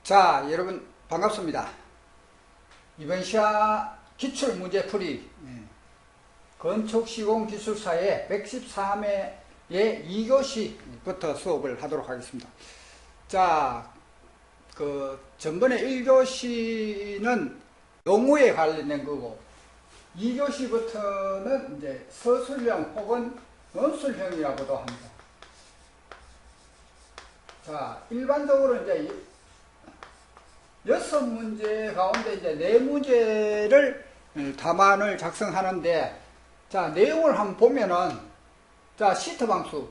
자, 여러분 반갑습니다. 이번 시간 기출문제풀이 건축시공기술사의 113회의 2교시부터 수업을 하도록 하겠습니다. 자, 전번에 1교시는 용어에 관련된 거고 2교시부터는 이제 서술형 혹은 논술형이라고도 합니다. 자, 일반적으로 이제 6문제 가운데 이제 4문제를 답안을 작성하는데, 자, 내용을 한번 보면은, 자, 시트 방수,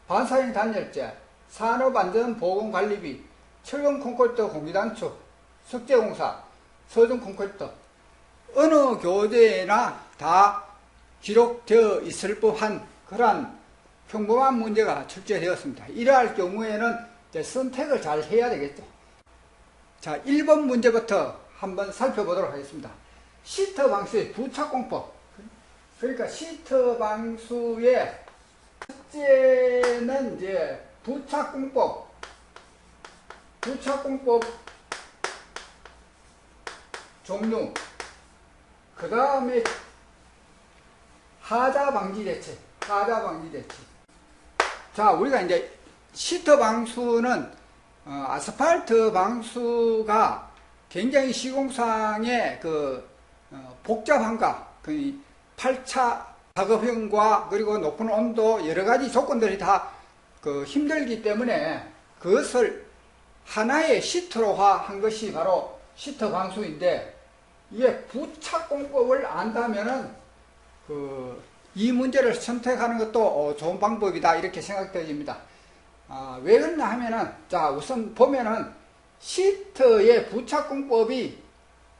반사형 단열재, 산업안전보건관리비, 철근 콘크리트 공기단축, 석재공사, 서준 콘크리트, 어느 교재에나 다 기록되어 있을 법한 그러한 평범한 문제가 출제되었습니다. 이러할 경우에는 이제 선택을 잘 해야 되겠죠. 자, 1번 문제부터 한번 살펴보도록 하겠습니다. 시트 방수의 부착공법. 그러니까 시트 방수의 첫째는 이제 부착공법 종류, 그 다음에 하자방지대책. 자, 우리가 이제 시트 방수는 아스팔트 방수가 굉장히 시공상의 복잡함과 8차 작업형과 그리고 높은 온도 여러 가지 조건들이 다 힘들기 때문에 그것을 하나의 시트로화 한 것이 바로 시트 방수인데, 이게 부착공법을 안다면은 이 문제를 선택하는 것도 좋은 방법이다 이렇게 생각되어집니다. 왜 그러냐 하면은, 자, 우선 보면은 시트의 부착공법이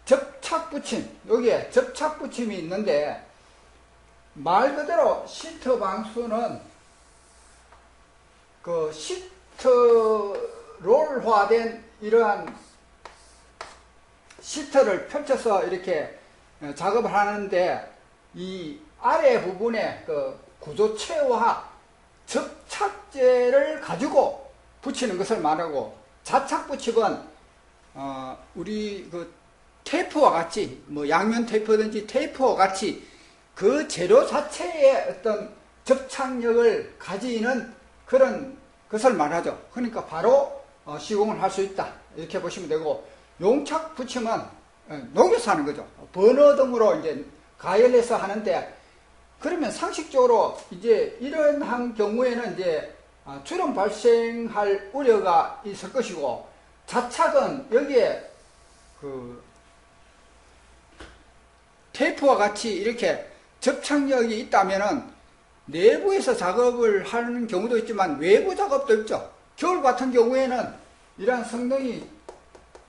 접착붙임, 여기에 접착붙임이 있는데, 말 그대로 시트 방수는 시트 롤화된 이러한 시트를 펼쳐서 이렇게 작업을 하는데, 이 아래 부분에 구조체와 접착제를 가지고 붙이는 것을 말하고, 자착 붙임은 우리 테이프와 같이, 뭐 양면 테이프든지 테이프와 같이 그 재료 자체의 어떤 접착력을 가지는 그런 것을 말하죠. 그러니까 바로 시공을 할 수 있다 이렇게 보시면 되고, 용착 붙임은 녹여서 하는 거죠. 버너 등으로 이제 가열해서 하는데, 그러면 상식적으로 이제 이런 경우에는 이제 출현 발생할 우려가 있을 것이고, 자착은 여기에 테이프와 같이 이렇게 접착력이 있다면은 내부에서 작업을 하는 경우도 있지만 외부 작업도 있죠. 겨울 같은 경우에는 이러한 성능이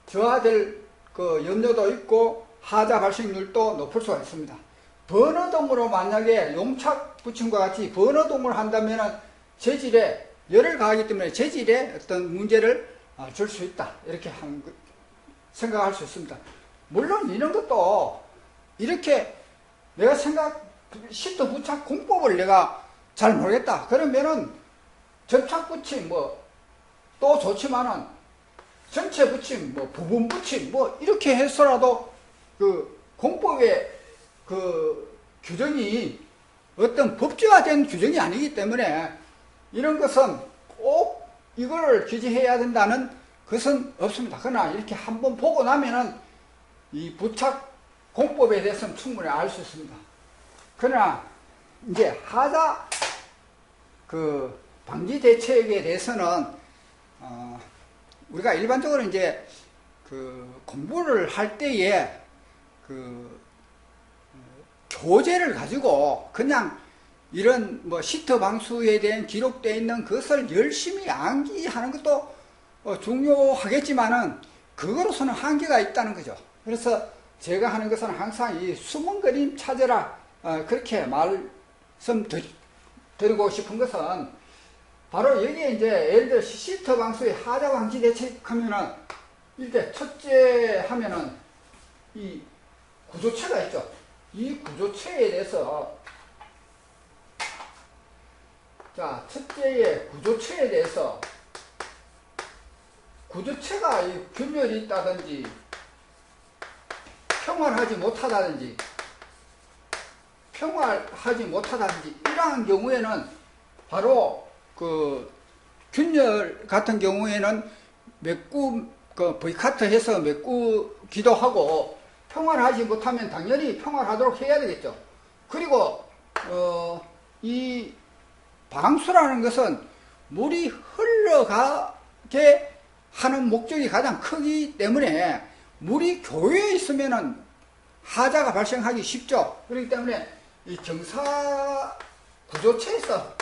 저하될 염려도 있고 하자 발생률도 높을 수가 있습니다. 버너동으로 만약에 용착 붙임과 같이 버너동을 한다면은 재질에 열을 가하기 때문에 재질에 어떤 문제를 줄 수 있다 이렇게 생각할 수 있습니다. 물론 이런 것도 이렇게 내가 시트 부착 공법을 내가 잘 모르겠다 그러면은 접착 붙임 또 좋지만은 전체 붙임 부분 붙임 이렇게 해서라도 공법의 규정이 어떤 법제화된 규정이 아니기 때문에 이런 것은 꼭 이걸 규제해야 된다는 것은 없습니다. 그러나 이렇게 한번 보고 나면은 이 부착 공법에 대해서는 충분히 알 수 있습니다. 그러나 이제 하자 방지 대책에 대해서는 우리가 일반적으로 이제 공부를 할 때에 교재를 가지고 그냥 이런 시트 방수에 대한 기록되어 있는 것을 열심히 암기하는 것도 중요하겠지만은 그거로서는 한계가 있다는 거죠. 그래서 제가 하는 것은 항상 이 숨은 그림 찾아라 그렇게 말씀드리고 싶은 것은 바로 여기에 이제 예를 들어 시트 방수의 하자 방지 대책 하면은 일단 첫째 하면은 이 구조체가 있죠. 이 구조체에 대해서, 자, 첫째의 구조체에 대해서 구조체가 균열이 있다든지 평활하지 못하다든지 이러한 경우에는 바로 그 균열 같은 경우에는 V카트 해서 메꾸기도 하고, 평활하지 못하면 당연히 평활하도록 해야 되겠죠. 그리고 이 방수라는 것은 물이 흘러가게 하는 목적이 가장 크기 때문에 물이 교회에 있으면은 하자가 발생하기 쉽죠. 그렇기 때문에 이 경사 구조체에서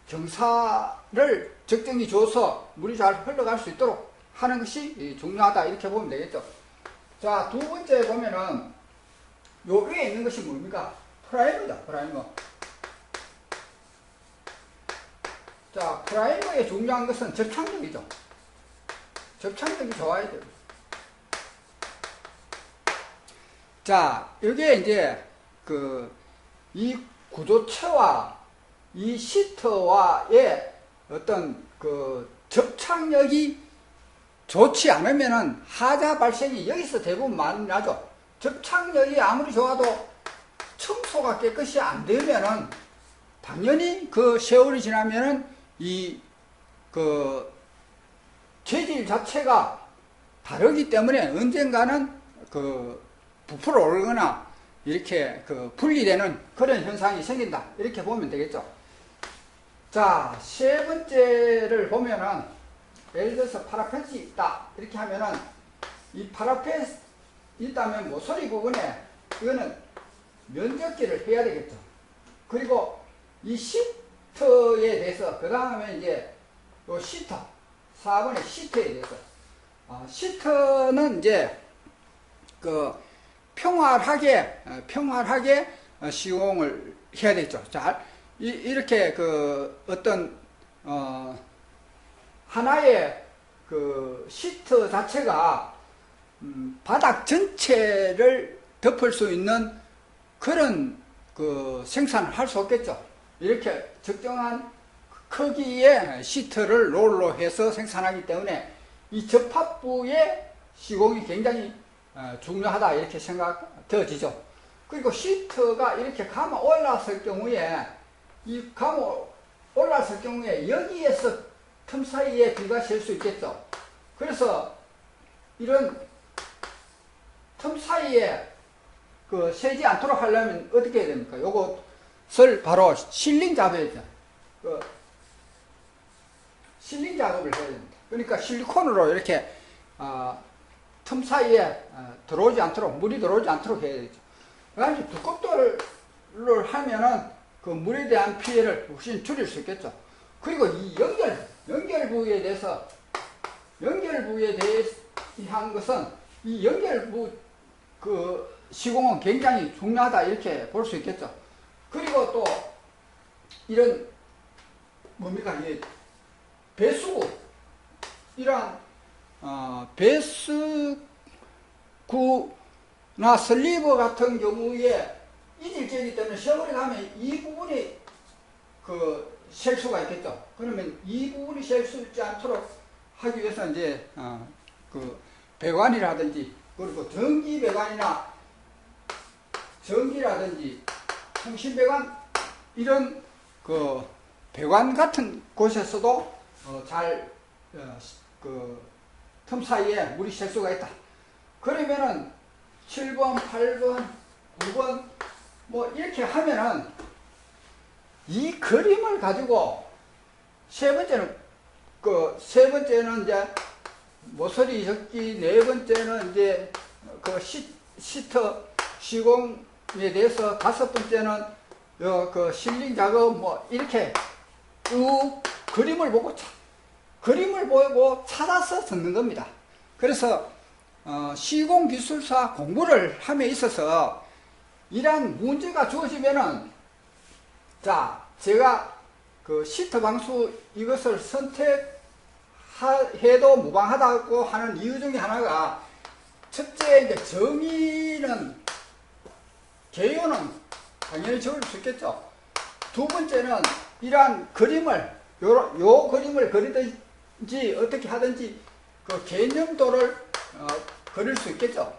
경사를 적정히 줘서 물이 잘 흘러갈 수 있도록 하는 것이 중요하다, 이렇게 보면 되겠죠. 자, 두 번째 보면은 요 위에 있는 것이 뭡니까? 프라이머다, 프라이머. 자, 프라이머의 중요한 것은 접착력이죠. 접착력이 좋아야 돼요. 자, 여기에 이제 이 구조체와 이 시트와의 어떤 접착력이 좋지 않으면은 하자 발생이 여기서 대부분 많이 나죠. 접착력이 아무리 좋아도 청소가 깨끗이 안 되면은 당연히 그 세월이 지나면은 이 재질 자체가 다르기 때문에 언젠가는 부풀어 오르거나 이렇게 분리되는 그런 현상이 생긴다, 이렇게 보면 되겠죠. 자, 세 번째를 보면은 예를 들어서 파라펫이 있다, 이렇게 하면은 이 파라펫이 있다면 모서리 부분에 이거는 면적기를 해야 되겠죠. 그리고 이 시트에 대해서 그 다음에 이제 요 시트 4번의 시트에 대해서 시트는 이제 평활하게 시공을 해야 되겠죠. 자, 이렇게 어떤 하나의 시트 자체가 바닥 전체를 덮을 수 있는 그런 생산을 할 수 없겠죠. 이렇게 적정한 크기의 시트를 롤로 해서 생산하기 때문에 이 접합부의 시공이 굉장히 중요하다, 이렇게 생각되어지죠. 그리고 시트가 이렇게 감아 올랐을 경우에 여기에서 틈 사이에 비가 셀 수 있겠죠. 그래서 이런 틈 사이에 새지 않도록 하려면 어떻게 해야 됩니까? 요것을 바로 실링 작업이죠. 실링 작업을 해야 됩니다. 그러니까 실리콘으로 이렇게 틈 사이에 물이 들어오지 않도록 해야 되겠죠. 그다음에 두껍도를 하면은 물에 대한 피해를 훨씬 줄일 수 있겠죠. 그리고 이 연결부에 대한 것은 이 연결부 시공은 굉장히 중요하다, 이렇게 볼 수 있겠죠. 그리고 또 이런 뭡니까, 배수구, 이러한 배수구나 슬리버 같은 경우에 이질적이기 때문에 세월이 가면 이 부분이 셀 수가 있겠죠. 그러면 이 부분이 셀 수 있지 않도록 하기 위해서 이제 배관이라든지, 그리고 전기라든지 통신배관, 이런 배관 같은 곳에서도 잘 틈 사이에 물이 셀 수가 있다. 그러면은 7번, 8번, 9번 뭐 이렇게 하면은 이 그림을 가지고 세 번째는 이제 모서리 접기, 네 번째는 이제 시트 시공에 대해서, 다섯 번째는 실링 작업, 뭐 이렇게 쭉 그림을 보고 찾아서 듣는 겁니다. 그래서 시공기술사 공부를 함에 있어서 이러한 문제가 주어지면은, 자, 제가 시트 방수 이것을 선택해도 무방하다고 하는 이유 중에 하나가, 첫째, 이제 개요는 당연히 적을 수 있겠죠. 두 번째는 이러한 그림을, 요 그림을 그리든지 어떻게 하든지 그 개념도를 그릴 수 있겠죠.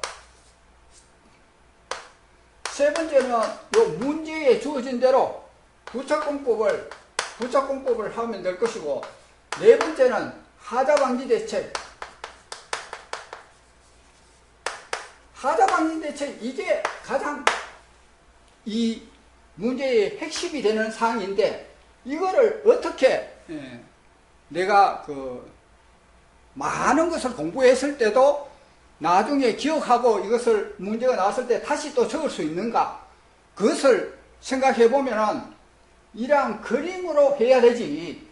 세 번째는 요 문제에 주어진 대로 부착공법을 하면 될 것이고, 네 번째는 하자방지 대책. 하자방지 대책, 이게 가장 이 문제의 핵심이 되는 사항인데, 이거를 어떻게 내가 많은 것을 공부했을 때도 나중에 기억하고 이것을 문제가 나왔을 때 다시 또 적을 수 있는가, 그것을 생각해 보면은 이러한 그림으로 해야 되지,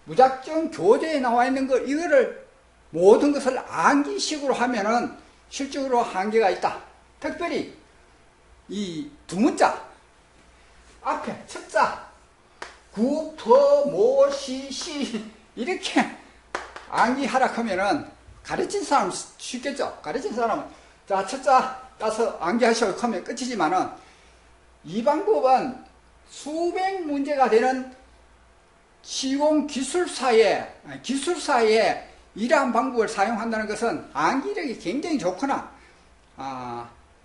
무작정 교재에 나와 있는 거 이거를 모든 것을 암기식으로 하면은 실질적으로 한계가 있다. 특별히 이 두 문자 앞에 첫자 구, 퍼, 모, 시 이렇게 암기하라 하면은 가르친 사람 쉽겠죠. 가르친 사람은 자 첫자 따서 암기하시고 하면 끝이지만은, 이 방법은 수백 문제가 되는 시공 기술사에 이러한 방법을 사용한다는 것은 암기력이 굉장히 좋거나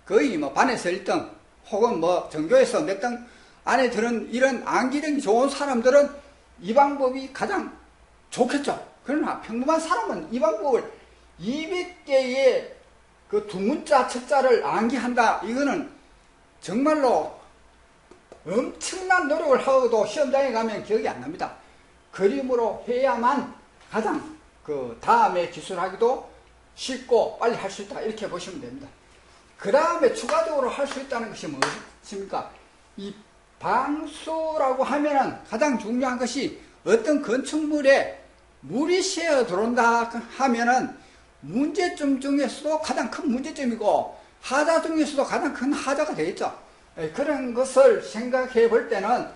거의 뭐 반에서 1등 혹은 뭐 전교에서 몇 등 안에 드는 이런 암기력이 좋은 사람들은 이 방법이 가장 좋겠죠. 그러나 평범한 사람은 이 방법을 200개의 그 두 문자 첫자를 암기한다, 이거는 정말로 엄청난 노력을 하고도 시험장에 가면 기억이 안 납니다. 그림으로 해야만 가장 그 다음에 기술하기도 쉽고 빨리 할 수 있다, 이렇게 보시면 됩니다. 그 다음에 추가적으로 할 수 있다는 것이 무엇입니까? 이 방수라고 하면은 가장 중요한 것이, 어떤 건축물에 물이 새어 들어온다 하면은 문제점 중에서도 가장 큰 문제점이고 하자 중에서도 가장 큰 하자가 되겠죠. 그런 것을 생각해 볼 때는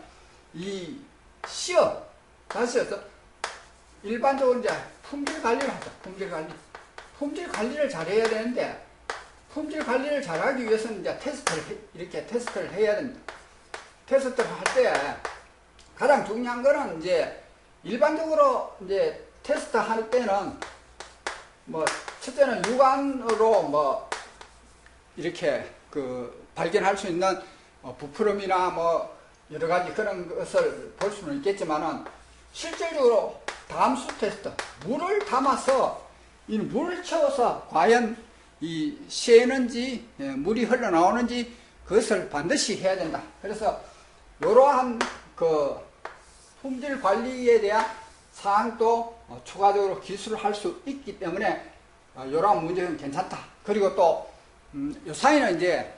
이 시험, 다시 해서 일반적으로 이제 품질 관리를 하죠. 품질 관리를 잘 해야 되는데, 품질 관리를 잘 하기 위해서는 이제 테스트를 해야 됩니다. 테스트를 할 때 가장 중요한 거는 이제 일반적으로 이제 테스트 할 때는 뭐 첫째는 육안으로 뭐 이렇게 발견할 수 있는 부풀음이나 뭐 여러 가지 그런 것을 볼 수는 있겠지만은, 실질적으로 담수 테스트, 물을 담아서 이 물을 채워서 과연 이 새는지 물이 흘러나오는지 그것을 반드시 해야 된다. 그래서 이러한 그 품질 관리에 대한 사항도 추가적으로 기술을 할 수 있기 때문에 이러한 문제는 괜찮다. 그리고 또 요 사이는 이제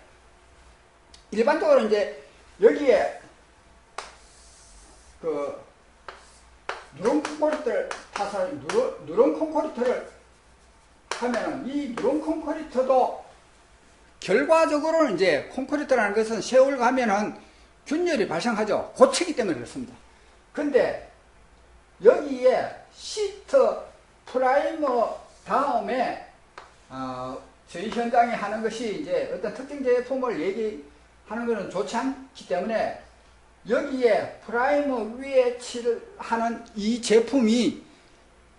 일반적으로 이제 여기에 그 누런 콘크리트를 타서 누런 콘크리트를 하면은, 이 누런 콘크리트도 결과적으로는 이제 콘크리트라는 것은 세월 가면은 균열이 발생하죠. 고체이기 때문에 그렇습니다. 근데 여기에 시트 프라이머 다음에 저희 현장에 하는 것이 이제 어떤 특정 제품을 얘기하는 것은 좋지 않기 때문에, 여기에 프라이머 위에 칠하는 이 제품이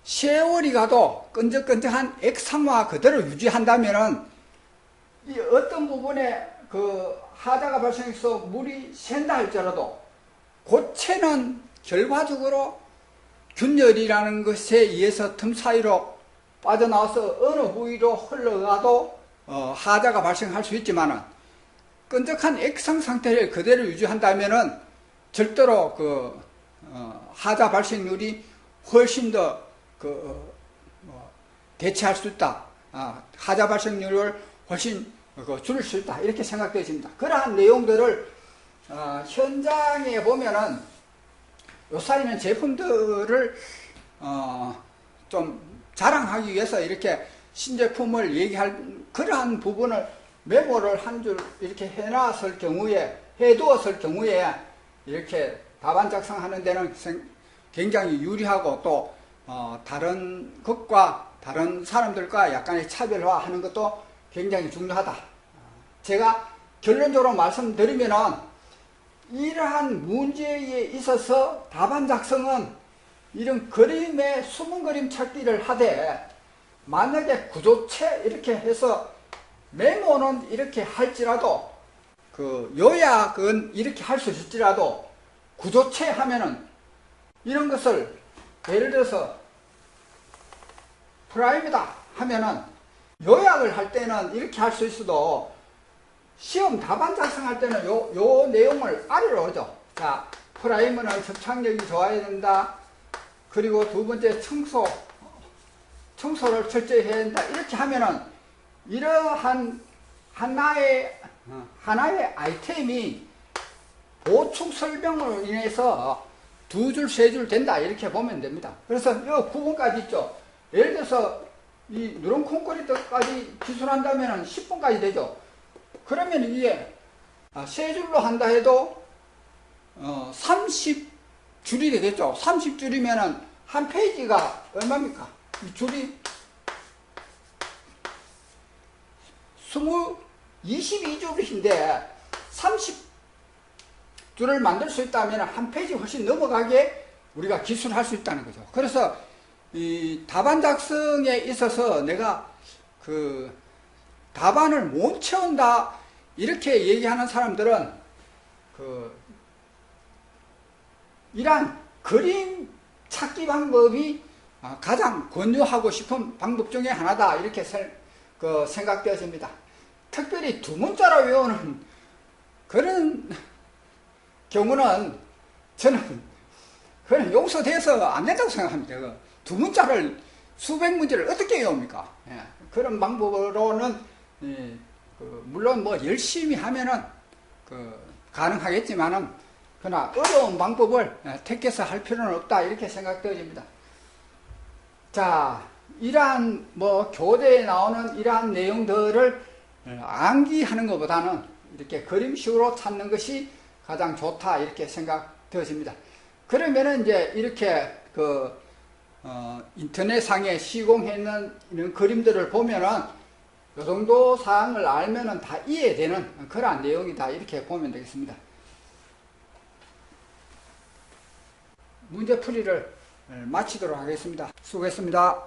세월이 가도 끈적끈적한 액상화 그대로 유지한다면은, 이 어떤 부분에 그 하자가 발생해서 물이 샌다 할지라도 고체는 결과적으로 균열이라는 것에 의해서 틈 사이로 빠져나와서 어느 부위로 흘러가도 하자가 발생할 수 있지만은, 끈적한 액상 상태를 그대로 유지한다면은 절대로 하자 발생률이 훨씬 더 대체할 수 있다. 하자 발생률을 훨씬 줄일 수 있다. 이렇게 생각되어집니다. 그러한 내용들을 현장에 보면은 요사이는 제품들을 좀 자랑하기 위해서 이렇게 신제품을 얘기할 그러한 부분을 메모를 한 줄 이렇게 해두었을 경우에 이렇게 답안 작성하는 데는 굉장히 유리하고, 또 다른 것과 다른 사람들과 약간의 차별화하는 것도 굉장히 중요하다. 제가 결론적으로 말씀드리면은, 이러한 문제에 있어서 답안 작성은 이런 그림의 숨은 그림 찾기를 하되, 만약에 구조체 이렇게 해서 메모는 이렇게 할지라도 그 요약은 이렇게 할 수 있을지라도 구조체 하면은 이런 것을 예를 들어서 프라임이다 하면은 요약을 할 때는 이렇게 할 수 있어도 시험 답안 작성할 때는 요 내용을 아래로 오죠. 자, 프라임은 접착력이 좋아야 된다. 그리고 두 번째 청소를 철저히 해야 된다. 이렇게 하면은 이러한 하나의 아이템이 보충 설명으로 인해서 두 줄, 세 줄 된다. 이렇게 보면 됩니다. 그래서 이 구분까지 있죠. 예를 들어서 이 누런 콘크리트까지 기술한다면 10분까지 되죠. 그러면 이게 세 줄로 한다 해도 30줄이 되겠죠. 30줄이면 한 페이지가 얼마입니까? 이 줄이 22줄인데 30줄을 만들 수 있다면 한 페이지 훨씬 넘어가게 우리가 기술할 수 있다는 거죠. 그래서 이 답안 작성에 있어서 내가 그 답안을 못 채운다 이렇게 얘기하는 사람들은 이러한 그림 찾기 방법이 가장 권유하고 싶은 방법 중에 하나다 이렇게 생각되어집니다. 특별히 두 문자로 외우는 그런 경우는 저는 그건 용서돼서 안 된다고 생각합니다. 두 문자를 수백 문제를 어떻게 외웁니까? 예, 그런 방법으로는 물론 뭐 열심히 하면은 가능하겠지만은 그러나 어려운 방법을 택해서 할 필요는 없다 이렇게 생각되어집니다. 자, 이러한 뭐 교재에 나오는 이러한 내용들을 암기하는 것보다는 이렇게 그림식으로 찾는 것이 가장 좋다 이렇게 생각되어집니다. 그러면은 이제 이렇게 인터넷상에 시공해 있는 이런 그림들을 보면은 이 정도 사항을 알면은 다 이해되는 그러한 내용이다 이렇게 보면 되겠습니다. 문제풀이를 마치도록 하겠습니다. 수고했습니다.